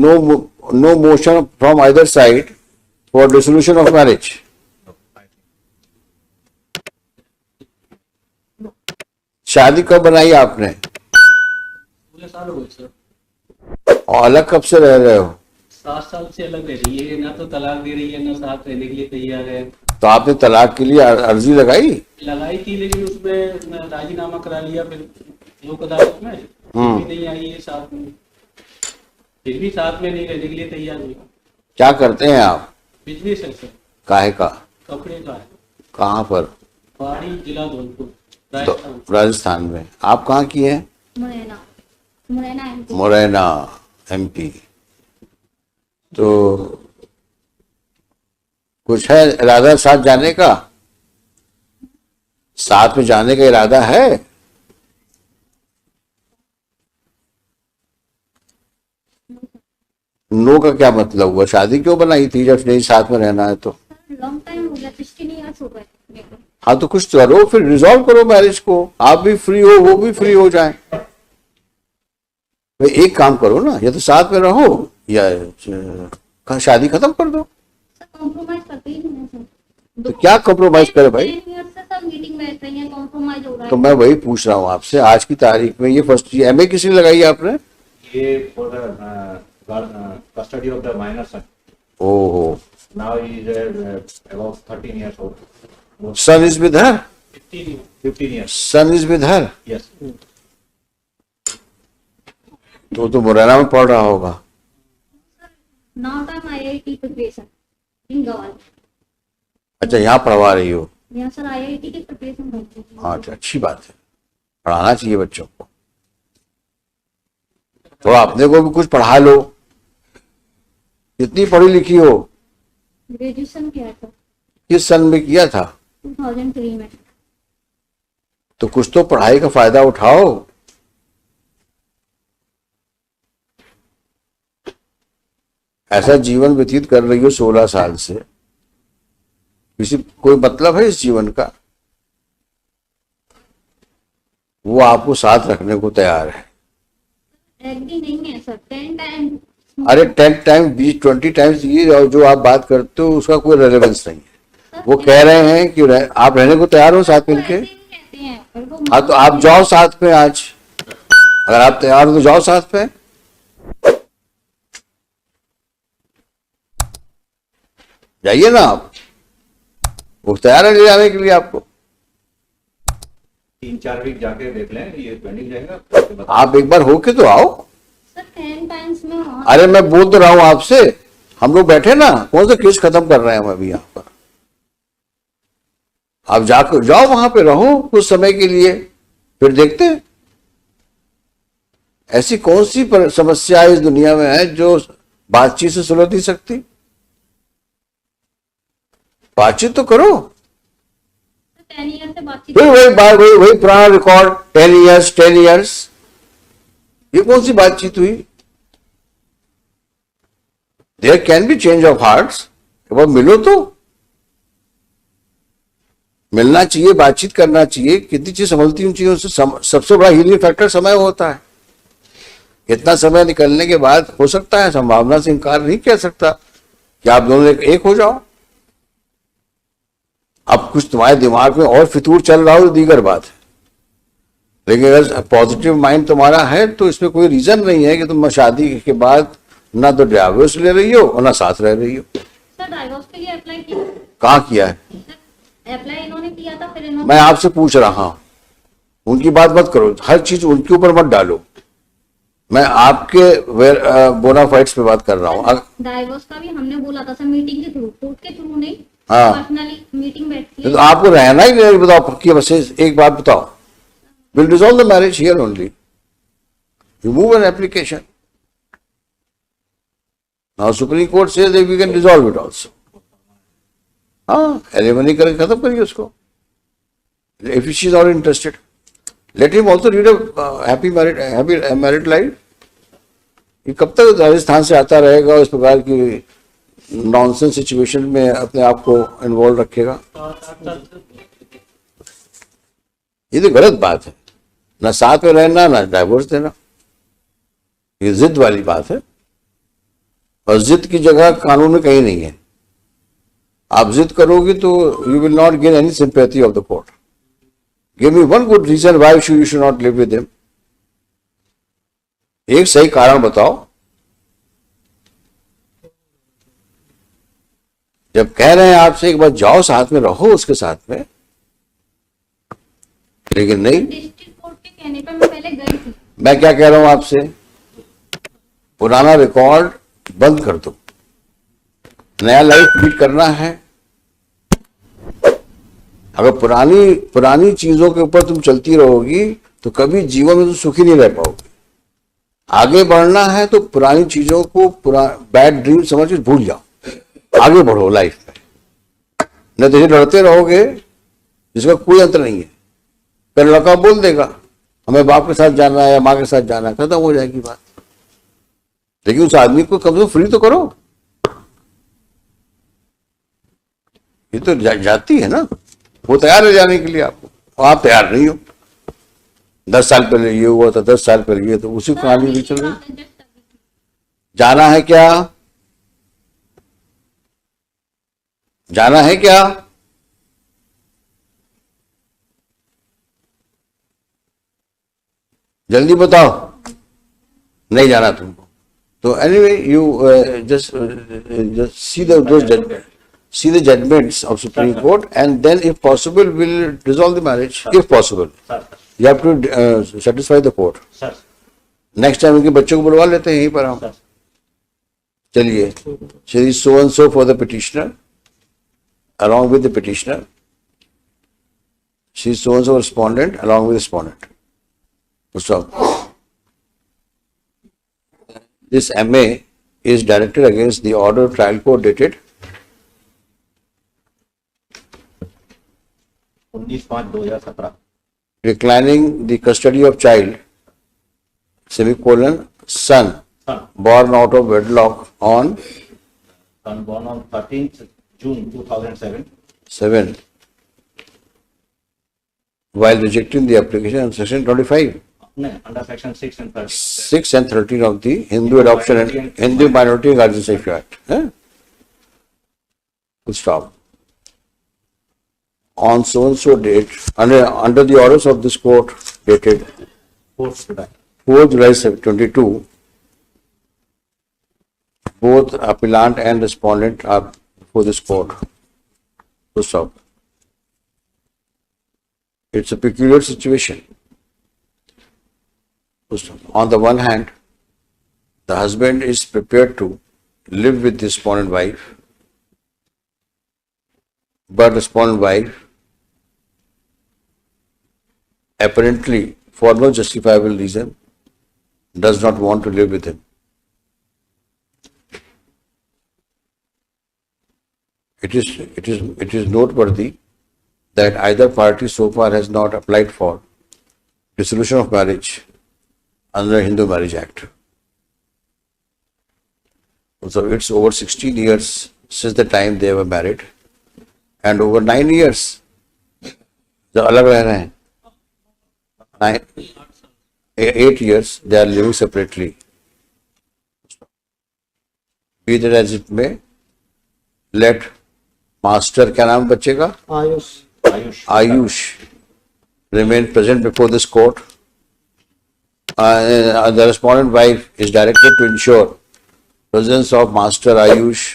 no no motion from either side for dissolution of marriage. शादी कब बनाई आपने? 16 साल हो गए सर। और अलग कब से रह रहे हो? 7 साल से अलग रह रही है, ना तो तलाक दे रही है, ना साथ रहने के लिए तैयार है। तो आपने तलाक के लिए अर्जी लगाई थी, लेकिन उसमें राजीनामा करा लिया फिर लोक अदालत में, भी नहीं आई है साथ में, फिर भी साथ में नहीं रहने के लिए तैयार हुई। क्या करते हैं आप? बिजनेस है सर। काहे का? कपड़े का है। कहाँ पर? पहाड़ी जिला धौलपुर, तो राजस्थान में। आप कहाँ की हैं? मुरैना। मुरैना MP। मुरैना MP। तो कुछ है इरादा साथ जाने का? साथ में जाने का इरादा है? नो का क्या मतलब हुआ? शादी क्यों बनाई थी जब नहीं साथ में रहना है तो? लॉन्ग टाइम हो गया, 16 इयर्स हो गए मेरे को। हाँ तो कुछ करो, फिर रिजॉल्व करो मैरिज को। आप भी फ्री हो, वो भी फ्री हो जाए। भाई एक काम करो ना, या तो साथ में रहो या शादी खत्म कर दो। सर कॉम्प्रोमाइज करते ही नहीं सर। तो क्या कॉम्प्रोमाइज करे भाई? 10 years से सब मीटिंग बैठ रही है, कॉम्प्रोमाइज हो रहा है। तो मैं वही पूछ रहा हूँ आपसे, आज की तारीख में ये फर्स्ट MA किसने लगाई आपने? ये for the custody of the minor son. ओहो। Now he is about 13 years old. Son is with her? 15 years. Son is with her? Yes. तो मुरैना में पढ़ रहा होगा। Now time IIT preparation in गवाल। अच्छा, यहाँ पढ़वा रही हो? यहाँ सर IIT की प्रिपरेशन करती हूँ। हाँ, अच्छा, अच्छी बात है, पढ़ाना चाहिए बच्चों को। तो अपने को भी कुछ पढ़ा लो। कितनी पढ़ी लिखी हो? ग्रेजुएशन किया था। किस सन में किया था? 2003 में। तो कुछ तो पढ़ाई का फायदा उठाओ। ऐसा जीवन व्यतीत कर रही हो 16 साल से, किसी कोई मतलब है इस जीवन का? वो आपको साथ रखने को तैयार है। एग्री नहीं है सर। 10 टाइम। अरे 10 टाइम 20-20 टाइम्स ये जो आप बात करते हो उसका कोई रेलेवेंस नहीं है। वो कह रहे हैं कि आप रहने को तैयार हो साथ मिलके? हाँ तो आप जाओ साथ में आज, अगर आप तैयार हो तो जाओ साथ में। जाइए ना आप, वो तैयार है ले जाने के लिए आपको। 3-4 वीक जाके देख लें, ये पेंडिंग रहेगा। आप एक बार होके तो आओ। सर 10 टाइम्स में हाँ। अरे मैं बोल तो रहा हूं आपसे, हम लोग बैठे ना, कौन सा केस खत्म कर रहे हैं हम अभी यहाँ पर। आप जाकर जाओ वहां पे, रहो कुछ समय के लिए, फिर देखते हैं। ऐसी कौन सी समस्या इस दुनिया में है जो बातचीत से सुलझ नहीं सकती? बातचीत तो करो। 10 ईयर से बातचीत। फिर वही पुराना रिकॉर्ड, 10 इयर्स। ये कौन सी बातचीत हुई? There can be change of hearts. एक बार मिलो तो, मिलना चाहिए, बातचीत करना चाहिए। कितनी चीज संभलती उन चीजों से। सबसे बड़ा हीलिंग फैक्टर समय होता है। इतना समय निकलने के बाद हो सकता है, संभावना से इनकार नहीं कर सकता कि आप दोनों एक हो जाओ। अब कुछ तुम्हारे दिमाग में और फितूर चल रहा हो तो दीगर बात है, लेकिन अगर पॉजिटिव माइंड तुम्हारा है तो इसमें कोई रीजन नहीं है कि तुम शादी के बाद ना तो डाइवोर्स ले रही हो और ना साथ रह रही हो। सर डाइवोर्स के लिए अप्लाई किया? कहाँ किया है? अप्लाई इन्होंने किया था, फिर इन्होंने। मैं आपसे पूछ रहा हूं, उनकी बात मत करो, हर चीज उनके ऊपर मत डालो। मैं आपके बोनाफाइड्स पे बात कर रहा हूँ। डाइवोर्स का भी हमने बोला था सर, मीटिंग के थ्रू, कोर्ट के थ्रू नहीं। हाँ। पर्सनली मीटिंग बैठती है। तो आपको रहना ही नहीं, बताओ पक्की बस एक बात बताओ। Will resolve the marriage here only, remove an application. Now supreme court says that we can resolve it also. हाँ, एलिमनी करके खत्म करिए उसको। If she is all interested, let him also lead a happy married life. ये कब तक राजस्थान से आता रहेगा और इस प्रकार की नॉनसेंस सिचुएशन में अपने आप को इन्वॉल्व रखेगा? ये तो गलत बात है। ना साथ में रहना, ना डाइवोर्स देना, ये जिद वाली बात है। और जिद की जगह कानून में कहीं नहीं है। आप जिद करोगे तो you will not gain any sympathy of the court. Give me one good reason why you should not live with him. एक सही कारण बताओ। जब कह रहे हैं आपसे एक बार जाओ साथ में रहो उसके साथ में, लेकिन नहीं। डिस्ट्रिक्ट कोर्ट के कहने पर मैं पहले गई थी। मैं क्या कह रहा हूं आपसे, पुराना रिकॉर्ड बंद कर दो, नया लाइफ लीड करना है। अगर पुरानी चीजों के ऊपर तुम चलती रहोगी तो कभी जीवन में तुम सुखी नहीं रह पाओगे। आगे बढ़ना है तो पुरानी चीजों को बैड ड्रीम समझ के भूल जाओ, आगे बढ़ो लाइफ में। न तो लड़ते रहोगे जिसका कोई अंतर नहीं है। फिर लड़का बोल देगा हमें बाप के साथ जाना है या माँ के साथ जाना है, खत्म हो जाएगी बात। लेकिन उस आदमी को कम से कम फ्री तो करो। ये तो जाती है ना, वो तैयार है जाने के लिए आपको, और आप तैयार नहीं हो। 10 साल पहले ये हुआ था, 10 साल पहले ये, तो उसी कहानी भी चल रही। जाना है क्या? जाना है क्या? जल्दी बताओ। नहीं जाना तुमको तो anyway you just see the judgments of Supreme Court and then if possible will dissolve the marriage if possible. Sir You have to satisfy the court. Sir next time उनके बच्चों को बुलवा लेते हैं यहीं पर हम। सर चलिए, Shri so and so for the petitioner along with the petitioner, she so and so respondent along with the respondent. Stop. This MA is directed against the order of trial court dated 19/5/2017 declining the custody of child, son, born out of wedlock on son born on 13th June 2007 7, while rejecting the application on section 25, under section 6 and 13. 6 and 13 of the Hindu Adoption and Hindu Minority and Guardianship Act. Full stop. On so and so date, under the orders of this court dated 4th July. 4 July 22, both appellant and respondent are before this court. Full stop. It's a peculiar situation. On the one hand, the husband is prepared to live with the respondent wife, but respondent wife, apparently for no justifiable reason, does not want to live with him. It is noteworthy that either party so far has not applied for dissolution of marriage under Hindu Marriage Act. So it's over 16 years since the time they were married, and over 9 years जो अलग रह रहे हैं, 8 years they are living separately. Be that as it may, let master, क्या नाम बच्चे का? Ayush remain present before this court. The respondent wife is directed to ensure presence of Master Ayush